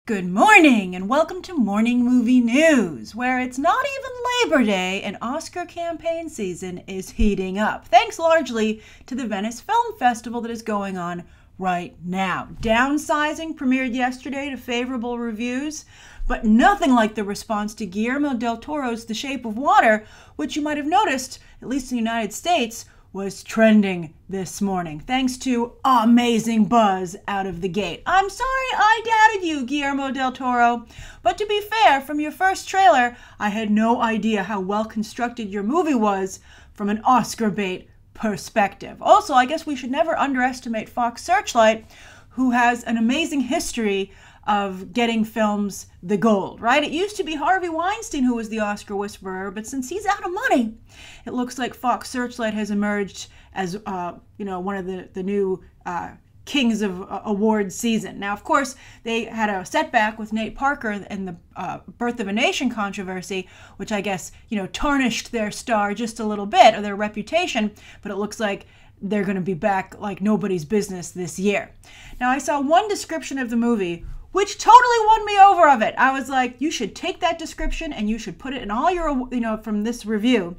Good morning and welcome to Morning Movie News, where it's not even Labor Day and Oscar campaign season is heating up, thanks largely to the Venice Film Festival that is going on right now. Downsizing premiered yesterday to favorable reviews, but nothing like the response to Guillermo del Toro's The Shape of Water, which you might have noticed, at least in the United States, was trending this morning, thanks to amazing buzz out of the gate. I'm sorry I doubted you, Guillermo del Toro, but to be fair, from your first trailer, I had no idea how well constructed your movie was from an Oscar bait perspective. Also, I guess we should never underestimate Fox Searchlight, who has an amazing history of getting films the gold, right? It used to be Harvey Weinstein who was the Oscar whisperer, but since he's out of money, it looks like Fox Searchlight has emerged as, one of the new kings of awards season. Now, of course, they had a setback with Nate Parker and the Birth of a Nation controversy, which I guess, tarnished their star just a little bit, or their reputation, but it looks like they're going to be back like nobody's business this year. Now, I saw one description of the movie which totally won me over of it. I was like, you should take that description and you should put it in all your, from this review,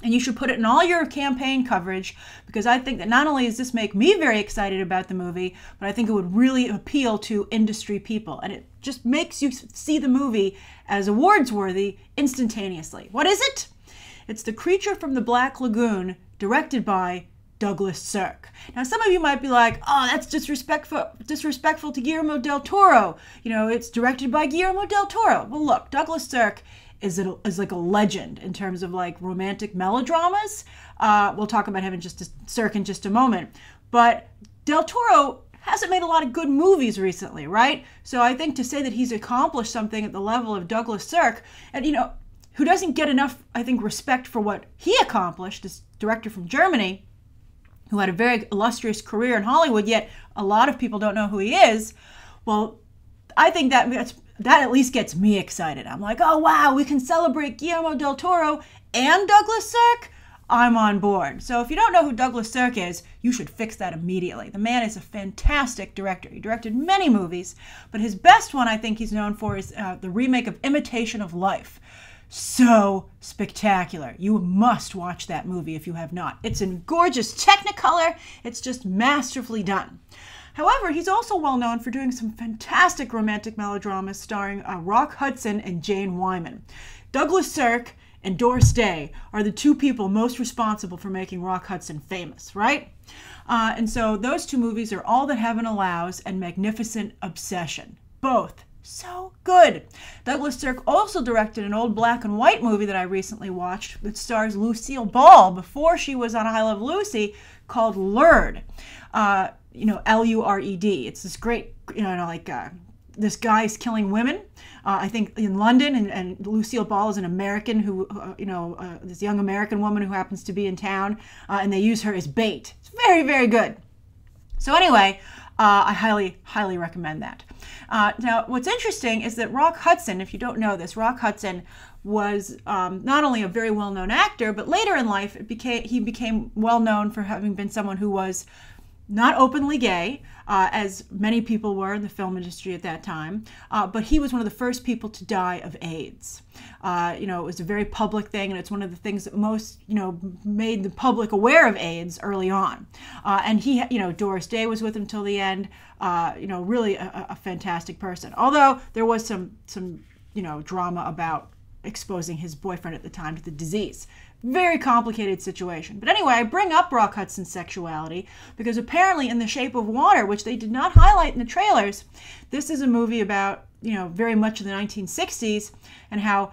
and you should put it in all your campaign coverage, because I think that not only does this make me very excited about the movie, but I think it would really appeal to industry people. And it just makes you see the movie as awards worthy instantaneously. What is it? It's The Creature from the Black Lagoon, directed by Douglas Sirk. Now, some of you might be like, oh, that's disrespectful to Guillermo del Toro. It's directed by Guillermo del Toro. Well, look, Douglas Sirk is like a legend in terms of like romantic melodramas. We'll talk about him Sirk in just a moment. But del Toro hasn't made a lot of good movies recently, right? So I think to say that he's accomplished something at the level of Douglas Sirk, and who doesn't get enough, I think, respect for what he accomplished, this director from Germany, who had a very illustrious career in Hollywood, yet a lot of people don't know who he is. Well, I think that at least gets me excited. I'm like, oh, wow, we can celebrate Guillermo del Toro and Douglas Sirk? I'm on board. So if you don't know who Douglas Sirk is, you should fix that immediately. The man is a fantastic director. He directed many movies, but his best one I think he's known for is the remake of Imitation of Life. So spectacular. You must watch that movie if you have not. It's in gorgeous Technicolor. It's just masterfully done. However, he's also well known for doing some fantastic romantic melodramas starring Rock Hudson and Jane Wyman. Douglas Sirk and Doris Day are the two people most responsible for making Rock Hudson famous, right? And so those two movies are All That Heaven Allows and Magnificent Obsession. Both so good. Douglas Sirk also directed an old black and white movie that I recently watched that stars Lucille Ball before she was on I Love Lucy, called Lured. L-U-R-E-D. It's this great, this guy's killing women, I think in London, and Lucille Ball is an American who, this young American woman who happens to be in town, and they use her as bait. It's very, very good. So anyway, I highly, highly recommend that. Now, what's interesting is that Rock Hudson, if you don't know this, Rock Hudson was not only a very well-known actor, but later in life he became well-known for having been someone who was not openly gay, as many people were in the film industry at that time, but he was one of the first people to die of AIDS. It was a very public thing, and it's one of the things that most, made the public aware of AIDS early on. And he, Doris Day was with him till the end, really a fantastic person. Although there was some drama about exposing his boyfriend at the time to the disease. Very complicated situation. But anyway, I bring up Rock Hudson's sexuality because apparently in The Shape of Water, which they did not highlight in the trailers, this is a movie about, very much in the 1960s and how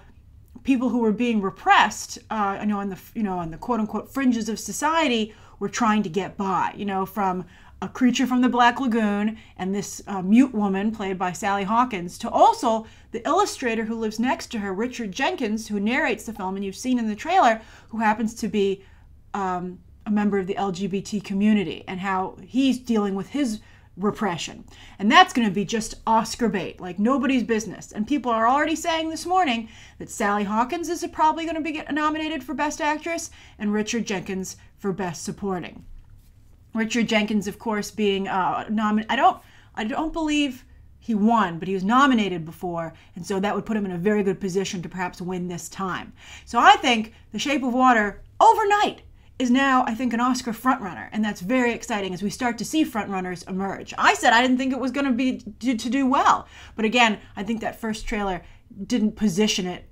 people who were being repressed, on the quote-unquote fringes of society were trying to get by, from a creature from the Black Lagoon and this mute woman played by Sally Hawkins, to also the illustrator who lives next to her, Richard Jenkins, who narrates the film, and you've seen in the trailer, who happens to be a member of the LGBT community, and how he's dealing with his repression. And that's going to be just Oscar bait, like nobody's business. And people are already saying this morning that Sally Hawkins is probably going to be nominated for Best Actress, and Richard Jenkins for Best Supporting. Richard Jenkins, of course, being nominated. I don't believe he won, but he was nominated before, and so that would put him in a very good position to perhaps win this time. So I think The Shape of Water, overnight, is now, I think, an Oscar frontrunner, and that's very exciting as we start to see frontrunners emerge. I said I didn't think it was going to be to do well, but again, I think that first trailer didn't position it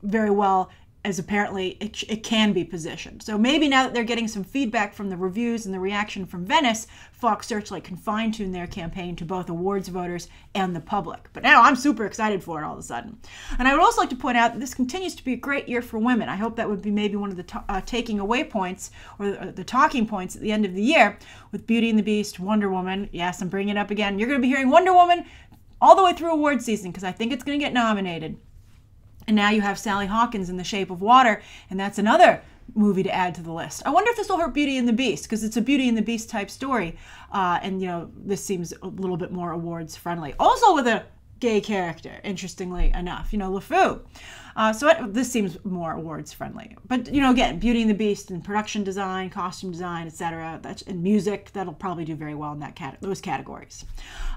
very well, as apparently it can be positioned. So maybe now that they're getting some feedback from the reviews and the reaction from Venice, Fox Searchlight can fine-tune their campaign to both awards voters and the public. But now I'm super excited for it all of a sudden. And I would also like to point out that this continues to be a great year for women. I hope that would be maybe one of the taking away points, or the talking points at the end of the year, with Beauty and the Beast, Wonder Woman. Yes, I'm bringing it up again. You're going to be hearing Wonder Woman all the way through award season, because I think it's going to get nominated. And now you have Sally Hawkins in The Shape of Water, and that's another movie to add to the list. I wonder if this will hurt Beauty and the Beast, because it's a Beauty and the Beast type story. And, you know, this seems a little bit more awards friendly. Also with a gay character, interestingly enough, you know, LeFou. This seems more awards friendly. But, you know, again, Beauty and the Beast and production design, costume design, etc., and music, that'll probably do very well in those categories.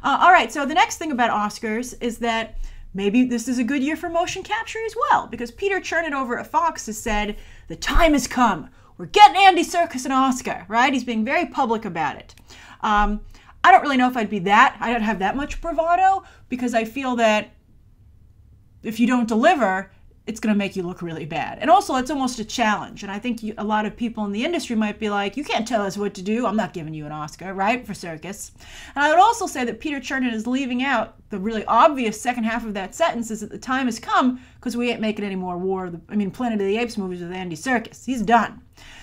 All right, so the next thing about Oscars is that maybe this is a good year for motion capture as well, because Peter Chernin over at Fox has said, the time has come. We're getting Andy Serkis an Oscar, right? He's being very public about it. I don't really know if I don't have that much bravado, because I feel that if you don't deliver, it's going to make you look really bad. And also, it's almost a challenge. And I think a lot of people in the industry might be like, you can't tell us what to do. I'm not giving you an Oscar, right, for Serkis. And I would also say that Peter Chernin is leaving out the really obvious second half of that sentence, is that the time has come because we ain't making any more Planet of the Apes movies with Andy Serkis. He's done.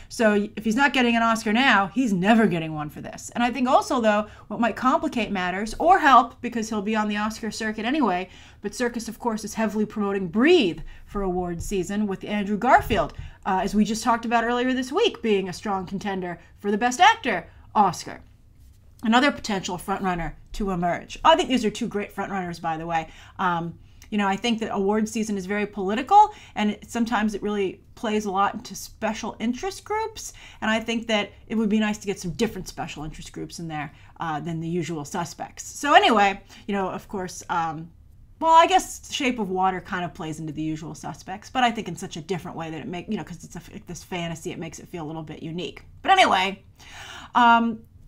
So if he's not getting an Oscar now, he's never getting one for this. And I think also, though, what might complicate matters, or help, because he'll be on the Oscar circuit anyway, but Serkis, of course, is heavily promoting Breathe for awards season with Andrew Garfield, as we just talked about earlier this week, being a strong contender for the Best Actor Oscar. Another potential frontrunner to emerge. I think these are two great frontrunners, by the way. You know, I think that awards season is very political, and sometimes it really plays a lot into special interest groups. And I think that it would be nice to get some different special interest groups in there than the usual suspects. So anyway, you know, of course, well, I guess Shape of Water kind of plays into the usual suspects, but I think in such a different way that because it's this fantasy, it makes it feel a little bit unique. But anyway,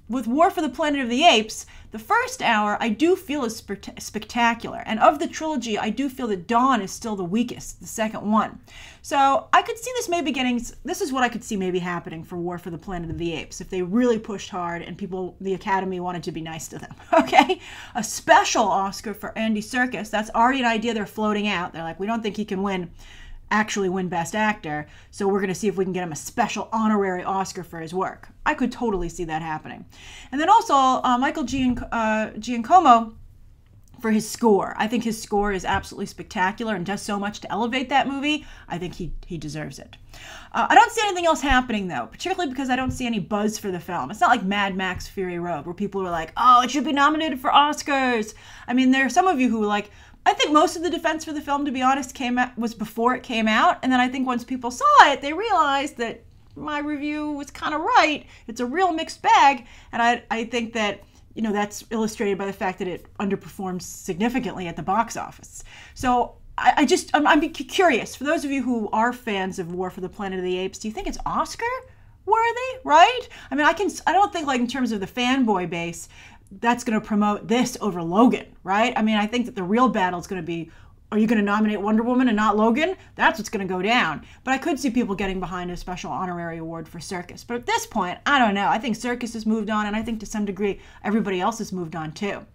with War for the Planet of the Apes, the first hour I do feel is spectacular. And of the trilogy, I do feel that Dawn is still the weakest, the second one. So I could see this this is what I could see maybe happening for War for the Planet of the Apes, if they really pushed hard and the Academy wanted to be nice to them, okay? A special Oscar for Andy Serkis, that's already an idea they're floating out. They're like, we don't think he can actually win Best Actor, so we're going to see if we can get him a special honorary Oscar for his work. I could totally see that happening. And then also Michael Giacomo for his score. I think his score is absolutely spectacular and does so much to elevate that movie. I think he deserves it. I don't see anything else happening, though, particularly because I don't see any buzz for the film. It's not like Mad Max Fury Road, where people are like, oh, it should be nominated for Oscars. I mean, there are some of you who I think most of the defense for the film, to be honest, was before it came out. And then I think once people saw it, they realized that my review was kind of right. It's a real mixed bag. And I think that, you know, that's illustrated by the fact that it underperformed significantly at the box office. So I'm curious, for those of you who are fans of War for the Planet of the Apes, do you think it's Oscar worthy, right? I mean, I don't think, like, in terms of the fanboy base, that's going to promote this over Logan, right? I mean, I think that the real battle is going to be, are you going to nominate Wonder Woman and not Logan? That's what's going to go down. But I could see people getting behind a special honorary award for Serkis. But at this point, I don't know. I think Serkis has moved on, and I think to some degree everybody else has moved on too.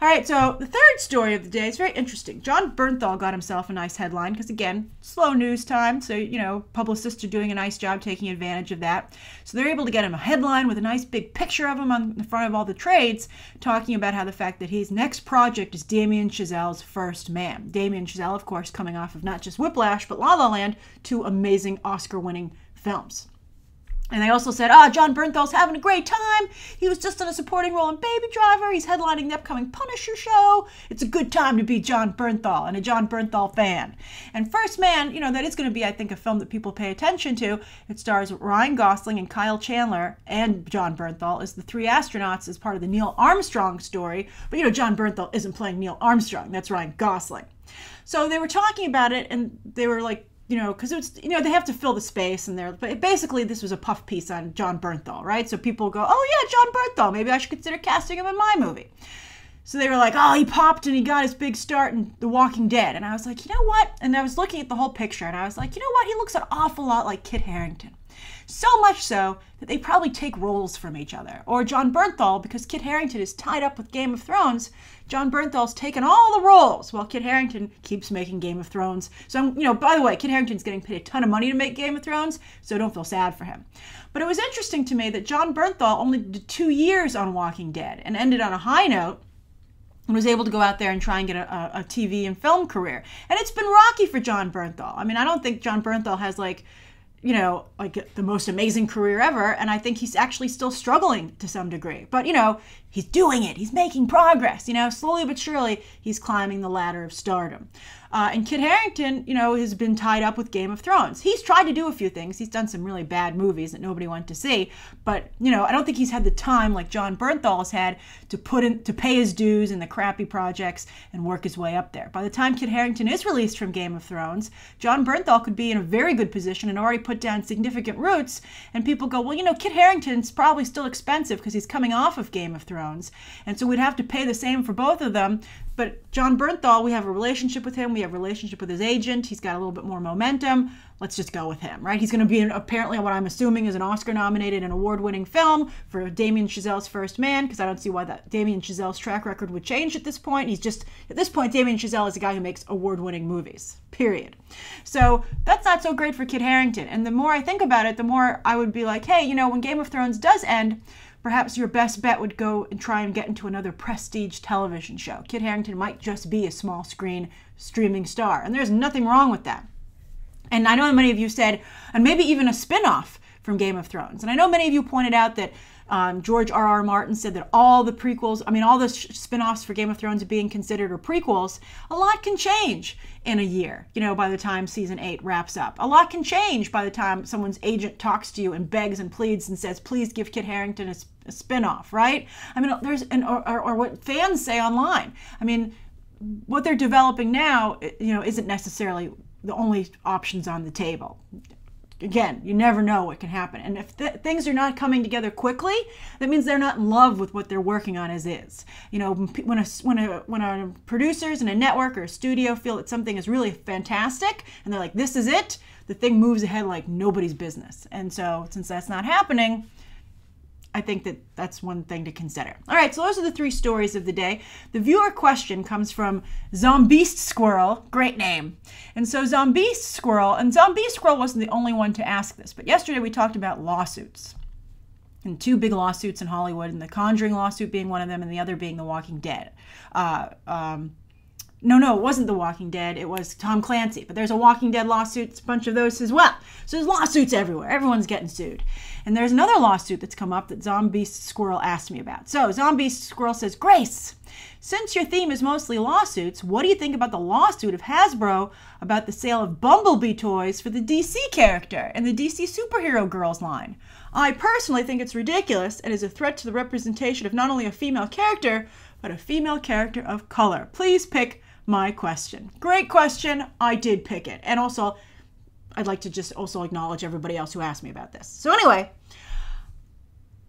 All right, so the third story of the day is very interesting. John Bernthal got himself a nice headline because, again, slow news time. So, you know, publicists are doing a nice job taking advantage of that. So they're able to get him a headline with a nice big picture of him on the front of all the trades, talking about how the fact that his next project is Damien Chazelle's First Man. Damien Chazelle, of course, coming off of not just Whiplash, but La La Land, two amazing Oscar-winning films. And they also said, John Bernthal's having a great time. He was just in a supporting role in Baby Driver. He's headlining the upcoming Punisher show. It's a good time to be John Bernthal and a John Bernthal fan. And First Man, that is going to be, I think, a film that people pay attention to. It stars Ryan Gosling and Kyle Chandler and John Bernthal as the three astronauts as part of the Neil Armstrong story. But, John Bernthal isn't playing Neil Armstrong. That's Ryan Gosling. So they were talking about it, and they were like, because it's, they have to fill the space, and but basically this was a puff piece on John Bernthal, right? So people go, oh yeah, John Bernthal, maybe I should consider casting him in my movie. So they were like, oh, he popped and he got his big start in The Walking Dead. And I was like, you know what? And I was looking at the whole picture, and I was like, you know what? He looks an awful lot like Kit Harington. So much so that they probably take roles from each other. Or John Bernthal, because Kit Harington is tied up with Game of Thrones, John Bernthal's taken all the roles while Kit Harington keeps making Game of Thrones. So, by the way, Kit Harington's getting paid a ton of money to make Game of Thrones, so don't feel sad for him. But it was interesting to me that John Bernthal only did 2 years on Walking Dead and ended on a high note and was able to go out there and try and get a TV and film career. And it's been rocky for John Bernthal. I mean, I don't think John Bernthal has like the most amazing career ever. And I think he's actually still struggling to some degree. But, he's doing it. He's making progress. Slowly but surely, he's climbing the ladder of stardom. And Kit Harington, has been tied up with Game of Thrones. He's tried to do a few things. He's done some really bad movies that nobody went to see. But, I don't think he's had the time like John Bernthal has had to pay his dues in the crappy projects and work his way up there. By the time Kit Harington is released from Game of Thrones, John Bernthal could be in a very good position and already put down significant roots. And people go, well, Kit Harington's probably still expensive because he's coming off of Game of Thrones. And so we'd have to pay the same for both of them. But John Bernthal, we have a relationship with him. We have a relationship with his agent. He's got a little bit more momentum. Let's just go with him, right? He's going to be apparently what I'm assuming is an Oscar-nominated and award-winning film for Damien Chazelle's First Man, because I don't see why that Damien Chazelle's track record would change at this point. At this point, Damien Chazelle is a guy who makes award-winning movies, period. So that's not so great for Kit Harington. And the more I think about it, the more I would be like, hey, when Game of Thrones does end, perhaps your best bet would go and try and get into another prestige television show. Kit Harington might just be a small screen streaming star, and there's nothing wrong with that. And I know many of you said, and maybe even a spin-off from Game of Thrones. And I know many of you pointed out that George R.R. Martin said that all the prequels, all the spin-offs for Game of Thrones are being considered are prequels. A lot can change in a year, by the time season 8 wraps up. A lot can change by the time someone's agent talks to you and begs and pleads and says, please give Kit Harington a spin-off, right? Or what fans say online. What they're developing now, isn't necessarily the only options on the table. Again, you never know what can happen. And if things are not coming together quickly, that means they're not in love with what they're working on as is. When a producers and a network or a studio feel that something is really fantastic and they're like, this is it, the thing moves ahead like nobody's business. And so since that's not happening, I think that's one thing to consider. All right, so those are the 3 stories of the day. The viewer question comes from Zombieast Squirrel. Great name. And so Zombieast Squirrel wasn't the only one to ask this, but yesterday we talked about lawsuits. And 2 big lawsuits in Hollywood, and the Conjuring lawsuit being one of them, and the other being The Walking Dead. No, it wasn't The Walking Dead. It was Tom Clancy. But there's a Walking Dead lawsuit, a bunch of those as well. So there's lawsuits everywhere. Everyone's getting sued. And there's another lawsuit that's come up that Zombieast Squirrel asked me about. So Zombieast Squirrel says, Grace, since your theme is mostly lawsuits, what do you think about the lawsuit of Hasbro about the sale of Bumblebee toys for the DC character and the DC Superhero Girls line? I personally think it's ridiculous and is a threat to the representation of not only a female character, but a female character of color. Please pick my question. Great question. I did pick it. And also, I'd like to just also acknowledge everybody else who asked me about this. So anyway,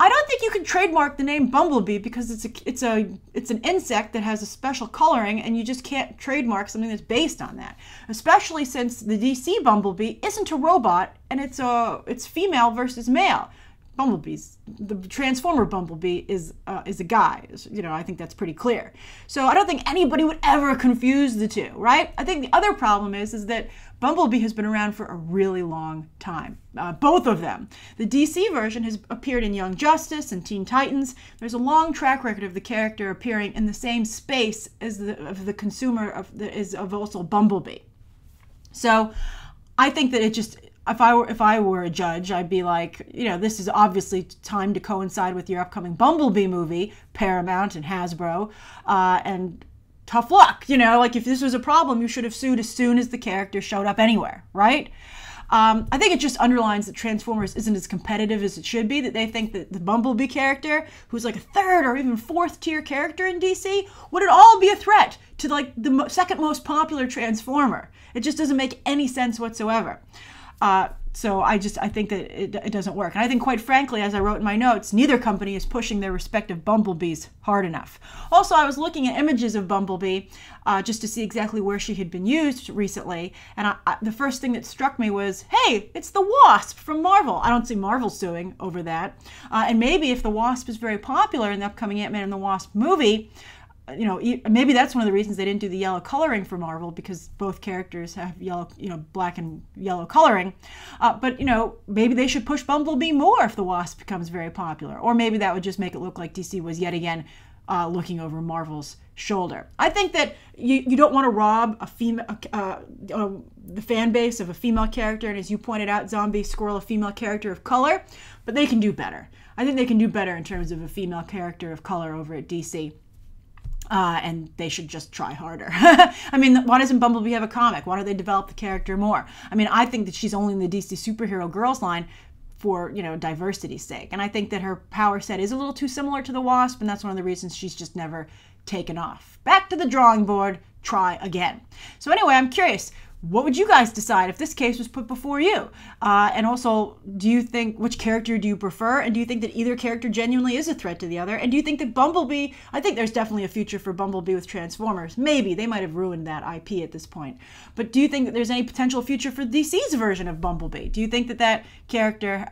I don't think you can trademark the name Bumblebee because it's an insect that has a special coloring, and you just can't trademark something that's based on that. Especially since the DC Bumblebee isn't a robot, and it's female versus male. The Transformer Bumblebee is a guy. I think that's pretty clear. So I don't think anybody would ever confuse the two, right? I think the other problem is that Bumblebee has been around for a really long time. Both of them. The DC version has appeared in Young Justice and Teen Titans. There's a long track record of the character appearing in the same space as the consumer of also Bumblebee. So I think that if I were a judge, I'd be like, this is obviously timed to coincide with your upcoming Bumblebee movie, Paramount and Hasbro, and tough luck. Like if this was a problem, you should have sued as soon as the character showed up anywhere, right? I think it just underlines that Transformers isn't as competitive as it should be, that they think that the Bumblebee character, who's like a third or even fourth tier character in DC, would it all be a threat to like the second most popular Transformer. It just doesn't make any sense whatsoever. So I think that it doesn't work. And I think, quite frankly, as I wrote in my notes, neither company is pushing their respective Bumblebees hard enough. Also, I was looking at images of Bumblebee just to see exactly where she had been used recently. And the first thing that struck me was, hey, it's the Wasp from Marvel. I don't see Marvel suing over that. And maybe if the Wasp is very popular in the upcoming Ant-Man and the Wasp movie, maybe that's one of the reasons they didn't do the yellow coloring for Marvel, because both characters have yellow, black and yellow coloring. But maybe they should push Bumblebee more if the Wasp becomes very popular. Or maybe that would just make it look like DC was yet again looking over Marvel's shoulder. I think that you don't want to rob a female, the fan base of a female character, and as you pointed out, Zombie Squirrel, a female character of color, but they can do better. I think they can do better in terms of a female character of color over at DC. And they should just try harder. I mean, why doesn't Bumblebee have a comic? Why don't they develop the character more? I mean, I think that she's only in the DC Superhero Girls line for, diversity's sake. And I think that her power set is a little too similar to the Wasp, and that's one of the reasons she's just never taken off. Back to the drawing board, try again. So anyway, I'm curious, what would you guys decide if this case was put before you? And also, which character do you prefer? And do you think that either character genuinely is a threat to the other? And do you think that Bumblebee, I think there's definitely a future for Bumblebee with Transformers. Maybe, they might have ruined that IP at this point. But do you think that there's any potential future for DC's version of Bumblebee? Do you think that that character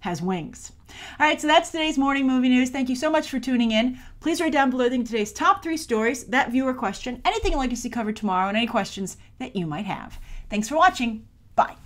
has wings? All right, so that's today's morning movie news. Thank you so much for tuning in. Please write down below today's top 3 stories, that viewer question, anything you'd like to see covered tomorrow, and any questions that you might have. Thanks for watching. Bye.